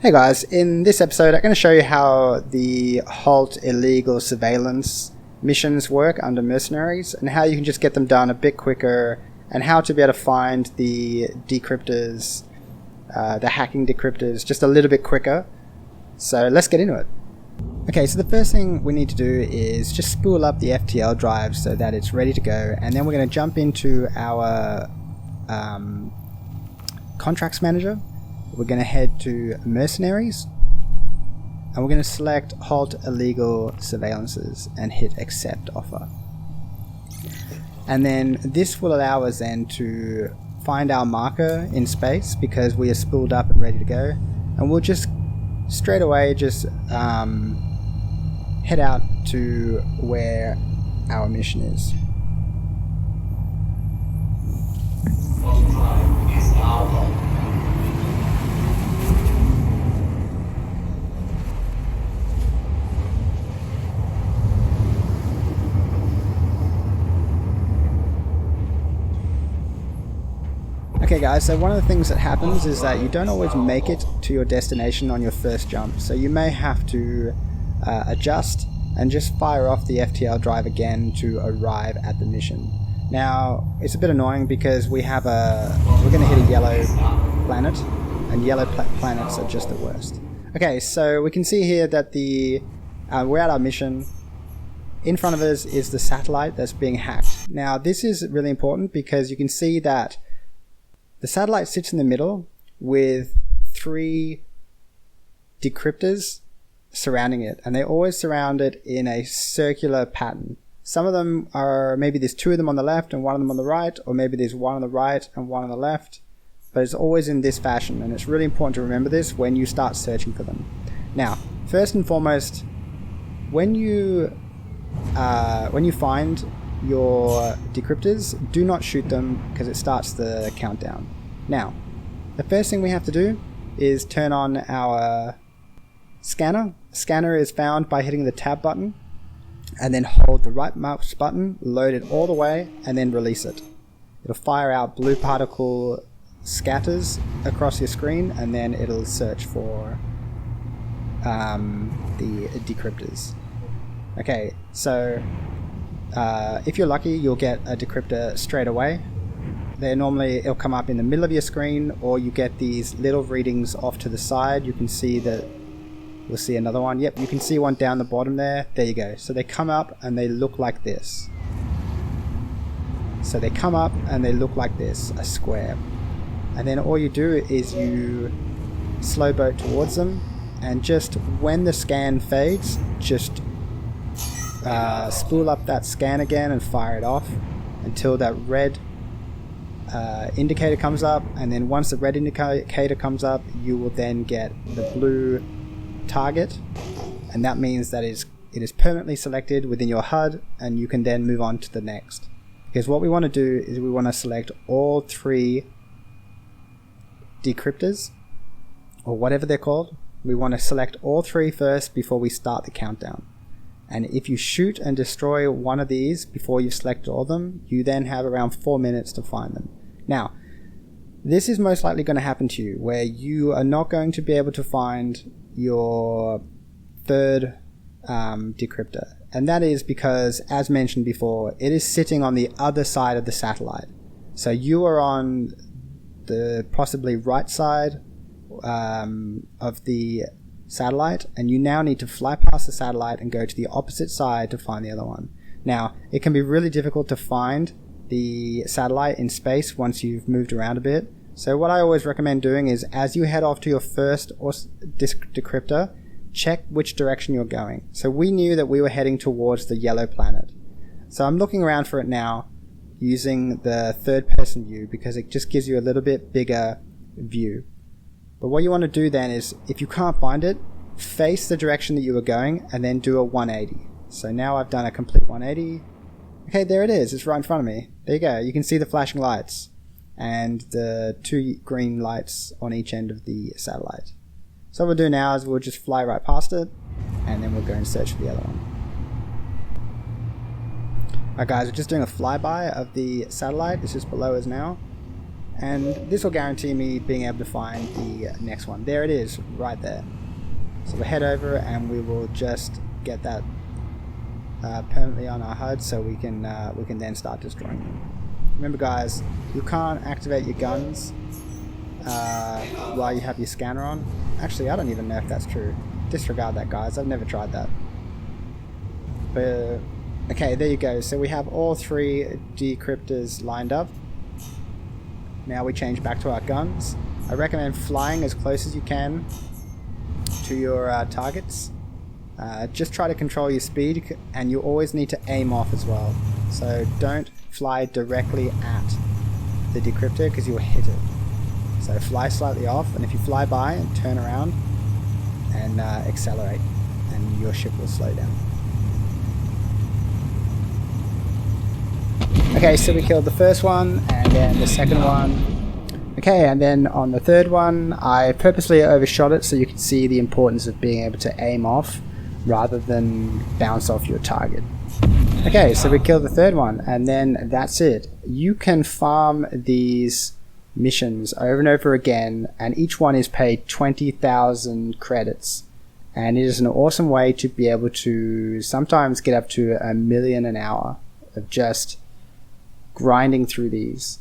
Hey guys, in this episode I'm going to show you how the halt illegal surveillance missions work under mercenaries and how you can just get them done a bit quicker and how to be able to find the decryptors, the hacking decryptors just a little bit quicker. So let's get into it. Okay, so the first thing we need to do is just spool up the FTL drive so that it's ready to go, and then we're going to jump into our contracts manager. We're going to head to mercenaries and we're going to select halt illegal surveillances and hit accept offer. And then this will allow us then to find our marker in space because we are spooled up and ready to go, and we'll just straight away just head out to where our mission is. Okay guys, so one of the things that happens is that you don't always make it to your destination on your first jump, so you may have to adjust and just fire off the FTL drive again to arrive at the mission. Now, it's a bit annoying because we're going to hit a yellow planet, and yellow planets are just the worst. Okay, so we can see here that we're at our mission. In front of us is the satellite that's being hacked. Now, this is really important because you can see that the satellite sits in the middle with 3 decryptors surrounding it, and they always surround it in a circular pattern. Some of them are, maybe there's 2 of them on the left and 1 of them on the right, or maybe there's 1 on the right and 1 on the left, but it's always in this fashion, and it's really important to remember this when you start searching for them. Now, first and foremost, when you find your decryptors, do not shoot them because it starts the countdown. Now, the first thing we have to do is turn on our scanner. Scanner is found by hitting the tab button and then hold the right mouse button, load it all the way, and then release it. It'll fire out blue particle scatters across your screen, and then it'll search for the decryptors. Okay, so if you're lucky, you'll get a decryptor straight away. It'll come up in the middle of your screen, or you get these little readings off to the side. You can see that we'll see another one. Yep, you can see one down the bottom there. There you go. So they come up and they look like this. So they come up and they look like this, a square. And then all you do is you slow boat towards them, and just when the scan fades, just spool up that scan again and fire it off until that red indicator comes up, and then once the red indicator comes up, you will then get the blue target, and that means that it is permanently selected within your HUD, and you can then move on to the next. Because what we want to do is we want to select all 3 decryptors, or whatever they're called. We want to select all 3 first before we start the countdown. And if you shoot and destroy one of these before you've selected all of them, you then have around 4 minutes to find them. Now, this is most likely going to happen to you, where you are not going to be able to find your 3rd decryptor. And that is because, as mentioned before, it is sitting on the other side of the satellite. So you are on the possibly right side of the satellite, and you now need to fly past the satellite and go to the opposite side to find the other one. Now, it can be really difficult to find the satellite in space once you've moved around a bit. So what I always recommend doing is, as you head off to your first decryptor, check which direction you're going. So we knew that we were heading towards the yellow planet. So I'm looking around for it now using the 3rd person view because it just gives you a little bit bigger view. But what you want to do then is, if you can't find it, face the direction that you were going and then do a 180. So now I've done a complete 180. Okay, there it is. It's right in front of me. There you go. You can see the flashing lights and the 2 green lights on each end of the satellite. So what we'll do now is we'll just fly right past it, and then we'll go and search for the other one. Alright guys, we're just doing a flyby of the satellite. It's just below us now. and this will guarantee me being able to find the next one. There it is, right there. So we'll head over and we will just get that permanently on our HUD, so we can then start destroying them. Remember guys, you can't activate your guns while you have your scanner on. Actually, I don't even know if that's true. Disregard that guys, I've never tried that. But okay, there you go. So we have all 3 decryptors lined up. Now we change back to our guns. I recommend flying as close as you can to your targets. Just try to control your speed, and you always need to aim off as well. So don't fly directly at the decryptor because you'll hit it. So fly slightly off, and if you fly by and turn around and accelerate, and your ship will slow down. Okay, so we killed the first one, and then the second one. Okay, and then on the third one, I purposely overshot it so you can see the importance of being able to aim off rather than bounce off your target. Okay, so we killed the third one, and then that's it. You can farm these missions over and over again, and each one is paid 20,000 credits. And it is an awesome way to be able to sometimes get up to $1 million an hour of just grinding through these.